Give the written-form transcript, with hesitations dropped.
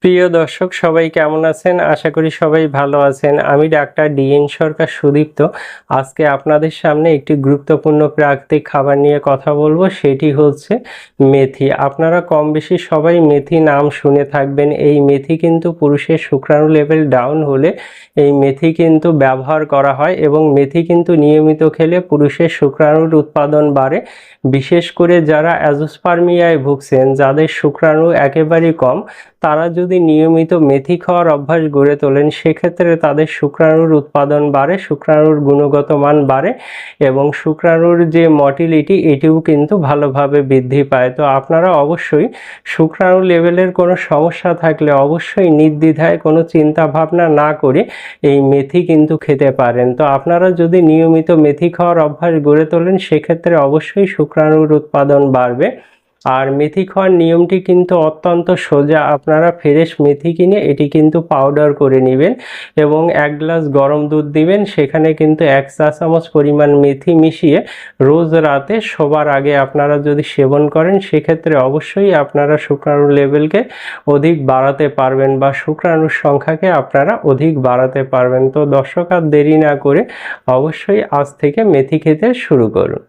প্রিয় দর্শক সবাই কেমন আছেন? আশা করি সবাই ভালো আছেন। আমি ডাক্তার ডিএন সরকার সুদীপ্ত। আজকে আপনাদের সামনে একটি গুরুত্বপূর্ণ প্রাকৃতিক খাবার নিয়ে কথা বলবো, সেটি হচ্ছে মেথি। আপনারা কম বেশি সবাই মেথি নাম শুনে থাকবেন। এই মেথি কিন্তু পুরুষের শুক্রাণু লেভেল ডাউন হলে এই মেথি কিন্তু ব্যবহার করা হয় এবং মেথি কিন্তু নিয়মিত খেলে পুরুষের শুক্রাণুর উৎপাদন বাড়ে। বিশেষ করে যারা অ্যাজোস্পার্মিয়ায় ভুগছেন, যাদের শুক্রাণু একেবারেই কম, তারা যদি নিয়মিত মেথি খাওয়ার অভ্যাস গড়ে তোলেন, সেক্ষেত্রে তাদের শুক্রাণুর উৎপাদন বাড়ে, শুক্রাণুর গুণগত মান বাড়ে এবং শুক্রাণুর যে মটিলিটি এটিও কিন্তু ভালোভাবে বৃদ্ধি পায়। তো আপনারা অবশ্যই শুক্রাণু লেভেলের কোনো সমস্যা থাকলে অবশ্যই নির্দ্বিধায় কোনো চিন্তা ভাবনা না করে এই মেথি কিন্তু খেতে পারেন। তো আপনারা যদি নিয়মিত মেথি খাওয়ার অভ্যাস গড়ে তোলেন, সেক্ষেত্রে অবশ্যই শুক্রাণুর উৎপাদন বাড়বে। আর মেথি খাওয়ার নিয়মটি কিন্তু অত্যন্ত সোজা। আপনারা ফ্রেশ মেথি কিনে এটি কিন্তু পাউডার করে নেবেন এবং 1 গ্লাস গরম দুধ দিবেন। সেখানে কিন্তু 1 চা চামচ পরিমাণ মেথি মিশিয়ে রোজ রাতে শোবার আগে আপনারা যদি সেবন করেন, সেক্ষেত্রে অবশ্যই আপনারা শুক্রাণু লেভেলকে অধিক বাড়াতে পারবেন বা শুক্রাণুর সংখ্যাকে আপনারা অধিক বাড়াতে পারবেন। তো দর্শক, আর দেরি না করে অবশ্যই আজ থেকে মেথি খেতে শুরু করুন।